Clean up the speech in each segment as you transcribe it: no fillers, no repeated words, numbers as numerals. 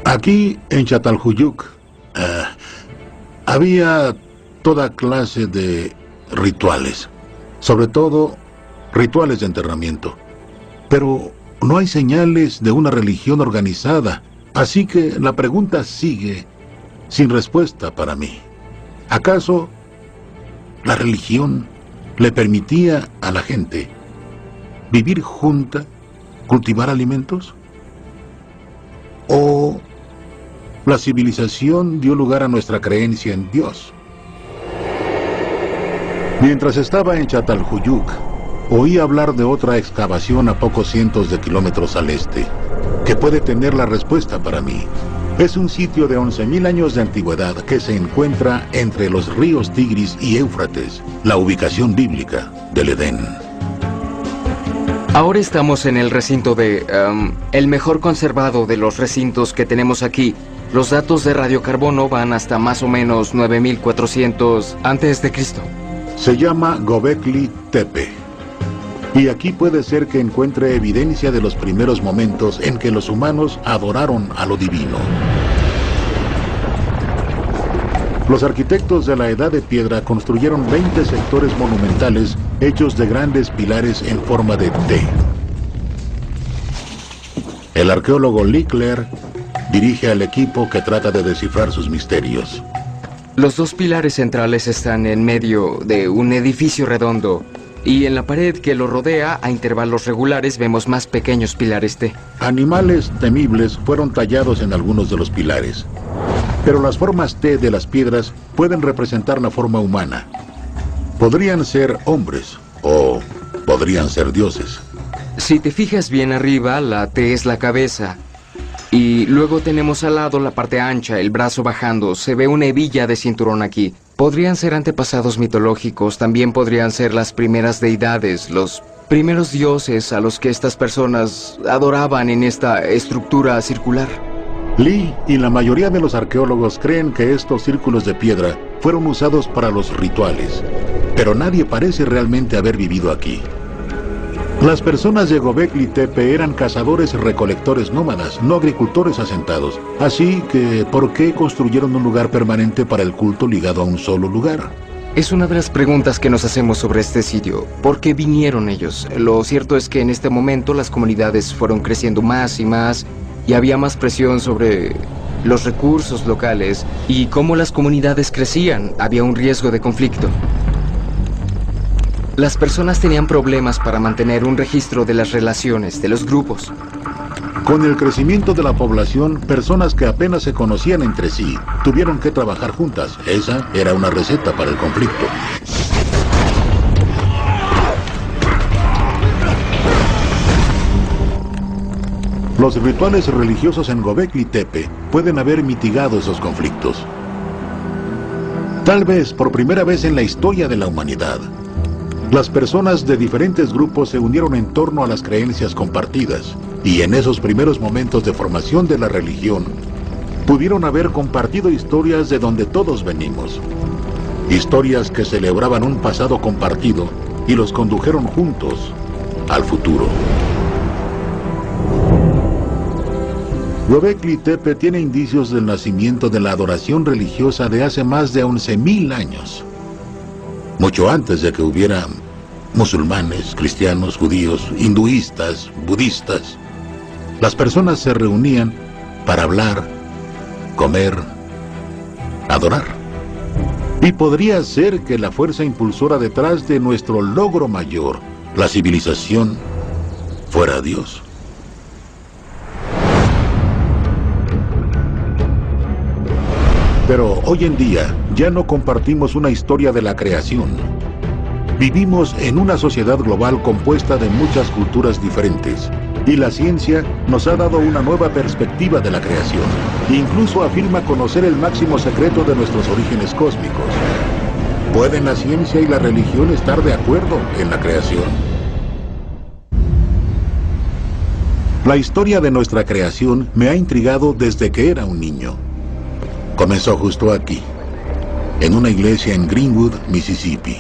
Aquí en Çatalhöyük había toda clase de rituales, sobre todo rituales de enterramiento. Pero no hay señales de una religión organizada, así que la pregunta sigue sin respuesta para mí. ¿Acaso la religión le permitía a la gente vivir junta, cultivar alimentos? ¿O la civilización dio lugar a nuestra creencia en Dios? Mientras estaba en Çatalhöyük, oí hablar de otra excavación a pocos cientos de kilómetros al este, que puede tener la respuesta para mí. Es un sitio de 11.000 años de antigüedad que se encuentra entre los ríos Tigris y Éufrates, la ubicación bíblica del Edén. Ahora estamos en el recinto el mejor conservado de los recintos que tenemos aquí. Los datos de radiocarbono van hasta más o menos 9.400 antes de Cristo. Se llama Göbekli Tepe. Y aquí puede ser que encuentre evidencia de los primeros momentos en que los humanos adoraron a lo divino. Los arquitectos de la Edad de Piedra construyeron 20 sectores monumentales hechos de grandes pilares en forma de T. El arqueólogo Lickler dirige al equipo que trata de descifrar sus misterios. Los dos pilares centrales están en medio de un edificio redondo. Y en la pared que lo rodea, a intervalos regulares, vemos más pequeños pilares T. Animales temibles fueron tallados en algunos de los pilares. Pero las formas T de las piedras pueden representar la forma humana. Podrían ser hombres o podrían ser dioses. Si te fijas bien arriba, la T es la cabeza. Y luego tenemos al lado la parte ancha, el brazo bajando. Se ve una hebilla de cinturón aquí. Podrían ser antepasados mitológicos, también podrían ser las primeras deidades, los primeros dioses a los que estas personas adoraban en esta estructura circular. Lee y la mayoría de los arqueólogos creen que estos círculos de piedra fueron usados para los rituales, pero nadie parece realmente haber vivido aquí. Las personas de Göbekli Tepe eran cazadores-recolectores nómadas, no agricultores asentados. Así que, ¿por qué construyeron un lugar permanente para el culto ligado a un solo lugar? Es una de las preguntas que nos hacemos sobre este sitio. ¿Por qué vinieron ellos? Lo cierto es que en este momento las comunidades fueron creciendo más y más, y había más presión sobre los recursos locales, y cómo las comunidades crecían, había un riesgo de conflicto. Las personas tenían problemas para mantener un registro de las relaciones, de los grupos. Con el crecimiento de la población, personas que apenas se conocían entre sí tuvieron que trabajar juntas. Esa era una receta para el conflicto. Los rituales religiosos en Göbekli Tepe pueden haber mitigado esos conflictos. Tal vez por primera vez en la historia de la humanidad, las personas de diferentes grupos se unieron en torno a las creencias compartidas, y en esos primeros momentos de formación de la religión, pudieron haber compartido historias de donde todos venimos. Historias que celebraban un pasado compartido y los condujeron juntos al futuro. Göbekli Tepe tiene indicios del nacimiento de la adoración religiosa de hace más de 11.000 años. Mucho antes de que hubiera musulmanes, cristianos, judíos, hinduistas, budistas, las personas se reunían para hablar, comer, adorar. Y podría ser que la fuerza impulsora detrás de nuestro logro mayor, la civilización, fuera Dios. Pero hoy en día ya no compartimos una historia de la creación. Vivimos en una sociedad global compuesta de muchas culturas diferentes, y la ciencia nos ha dado una nueva perspectiva de la creación. Incluso afirma conocer el máximo secreto de nuestros orígenes cósmicos. ¿Pueden la ciencia y la religión estar de acuerdo en la creación? La historia de nuestra creación me ha intrigado desde que era un niño. Comenzó justo aquí, en una iglesia en Greenwood, Mississippi.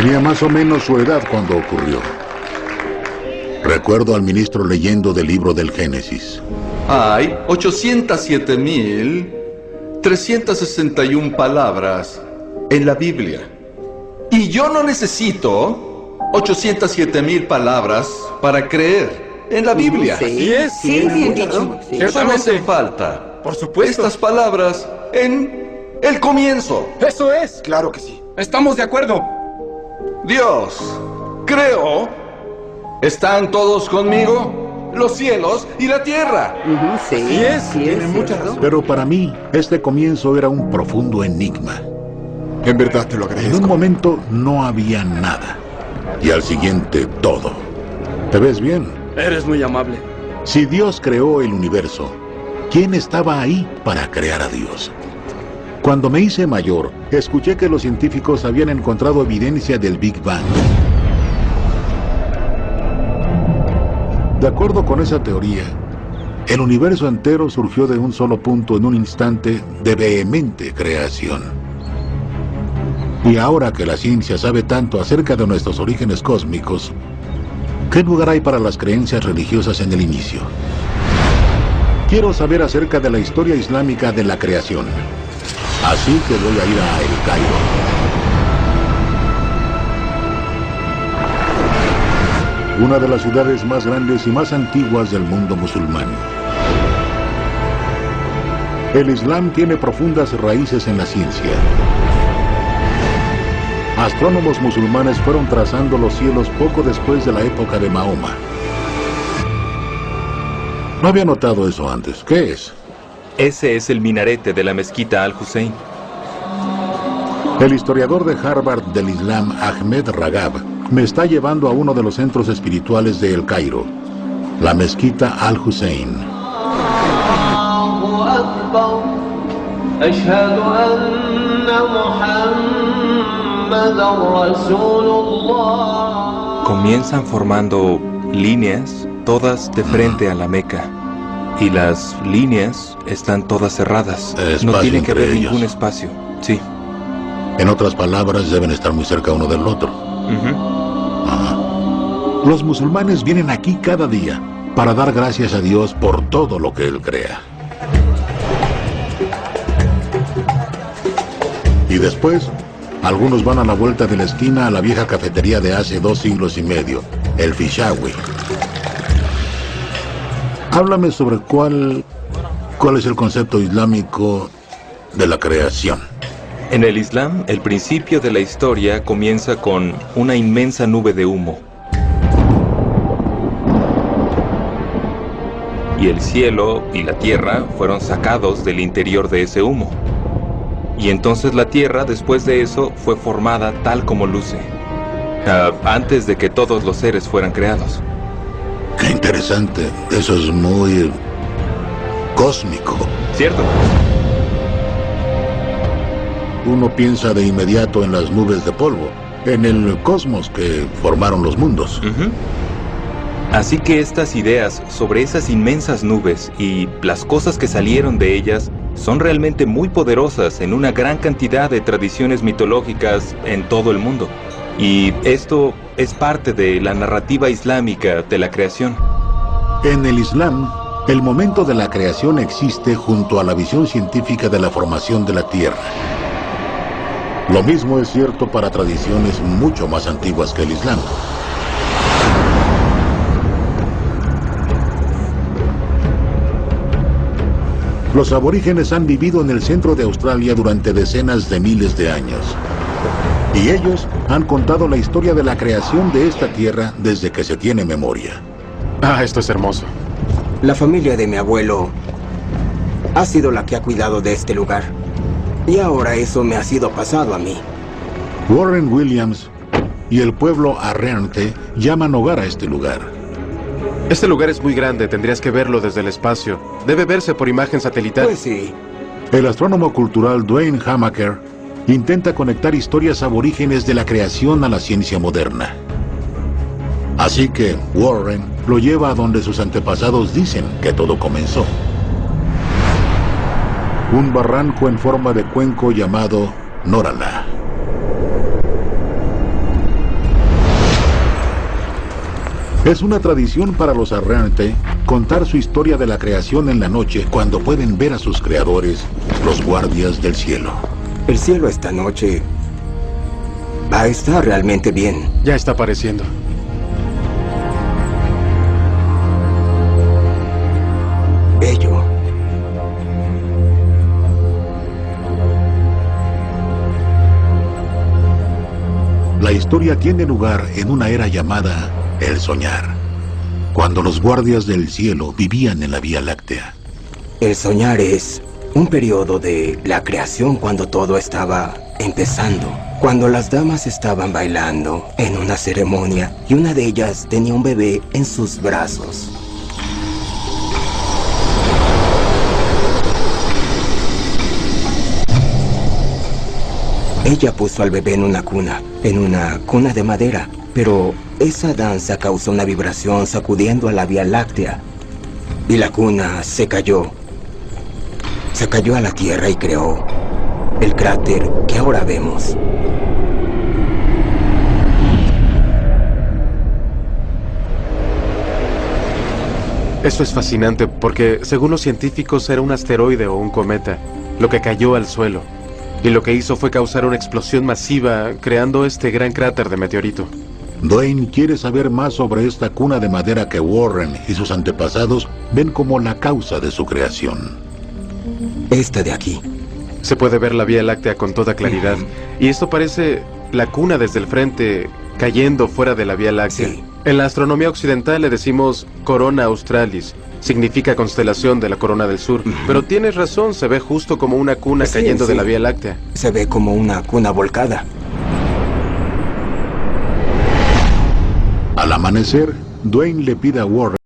Tenía más o menos su edad cuando ocurrió. Recuerdo al ministro leyendo del libro del Génesis. Hay 807.361 palabras en la Biblia. Y yo no necesito 807.000 palabras para creer en la Biblia. Sí, sí, bien dicho. Sí. Solo hacen falta, por supuesto, estas palabras en el comienzo. Eso es. Claro que sí. Estamos de acuerdo. Dios, creo, ¿están todos conmigo? Los cielos y la tierra. Sí, tiene mucha razón. Pero para mí, este comienzo era un profundo enigma. En verdad te lo En agradezco. un momento no había nada. Y al siguiente, todo. ¿Te ves bien? Eres muy amable. Si Dios creó el universo, ¿quién estaba ahí para crear a Dios? Cuando me hice mayor, escuché que los científicos habían encontrado evidencia del Big Bang. De acuerdo con esa teoría, el universo entero surgió de un solo punto en un instante de vehemente creación. Y ahora que la ciencia sabe tanto acerca de nuestros orígenes cósmicos, ¿qué lugar hay para las creencias religiosas en el inicio? Quiero saber acerca de la historia islámica de la creación. Así que voy a ir a El Cairo. Una de las ciudades más grandes y más antiguas del mundo musulmán. El Islam tiene profundas raíces en la ciencia. Astrónomos musulmanes fueron trazando los cielos poco después de la época de Mahoma. No había notado eso antes. ¿Qué es? Ese es el minarete de la mezquita Al-Hussein. El historiador de Harvard del Islam, Ahmed Ragab, me está llevando a uno de los centros espirituales de El Cairo, la mezquita Al-Hussein. Comienzan formando líneas, todas de frente a la Meca. Y las líneas están todas cerradas. Espacio No tiene que entre haber ellos. ningún espacio. Sí. En otras palabras, deben estar muy cerca uno del otro. Ujú. Ajá. Los musulmanes vienen aquí cada día para dar gracias a Dios por todo lo que Él crea. Y después, algunos van a la vuelta de la esquina a la vieja cafetería de hace 2 siglos y medio, el Fishawi. Háblame sobre cuál es el concepto islámico de la creación. En el Islam, el principio de la historia comienza con una inmensa nube de humo. Y el cielo y la tierra fueron sacados del interior de ese humo. Y entonces la tierra, después de eso, fue formada tal como luce, antes de que todos los seres fueran creados. Qué interesante. Eso es muy cósmico. ¿Cierto? Uno piensa de inmediato en las nubes de polvo, en el cosmos que formaron los mundos. Ujú. Así que estas ideas sobre esas inmensas nubes y las cosas que salieron de ellas son realmente muy poderosas en una gran cantidad de tradiciones mitológicas en todo el mundo. Y esto es parte de la narrativa islámica de la creación. En el Islam, el momento de la creación existe junto a la visión científica de la formación de la Tierra. Lo mismo es cierto para tradiciones mucho más antiguas que el Islam. Los aborígenes han vivido en el centro de Australia durante decenas de miles de años. Y ellos han contado la historia de la creación de esta tierra desde que se tiene memoria. Ah, esto es hermoso. La familia de mi abuelo ha sido la que ha cuidado de este lugar. Y ahora eso me ha sido pasado a mí. Warren Williams y el pueblo Arrernte llaman hogar a este lugar. Este lugar es muy grande, tendrías que verlo desde el espacio. Debe verse por imagen satelital. Pues sí. El astrónomo cultural Dwayne Hamaker intenta conectar historias aborígenes de la creación a la ciencia moderna. Así que Warren lo lleva a donde sus antepasados dicen que todo comenzó. Un barranco en forma de cuenco llamado Norala. Es una tradición para los Arrernte contar su historia de la creación en la noche cuando pueden ver a sus creadores, los guardias del cielo. El cielo esta noche va a estar realmente bien. Ya está apareciendo. Bello. La historia tiene lugar en una era llamada el soñar, cuando los guardias del cielo vivían en la Vía Láctea. El soñar es un periodo de la creación cuando todo estaba empezando. Cuando las damas estaban bailando en una ceremonia y una de ellas tenía un bebé en sus brazos. Ella puso al bebé en una cuna de madera, pero esa danza causó una vibración sacudiendo a la Vía Láctea y la cuna se cayó. Se cayó a la tierra y creó el cráter que ahora vemos. Eso es fascinante porque, según los científicos, era un asteroide o un cometa, lo que cayó al suelo. Y lo que hizo fue causar una explosión masiva, creando este gran cráter de meteorito. Dwayne quiere saber más sobre esta cuna de madera que Warren y sus antepasados ven como la causa de su creación. Esta de aquí. Se puede ver la Vía Láctea con toda claridad. Y esto parece la cuna desde el frente, cayendo fuera de la Vía Láctea. Sí. En la astronomía occidental le decimos Corona Australis. Significa constelación de la Corona del Sur. Pero tienes razón, se ve justo como una cuna cayendo de la Vía Láctea. Se ve como una cuna volcada. Al amanecer, Dwayne le pide a Warren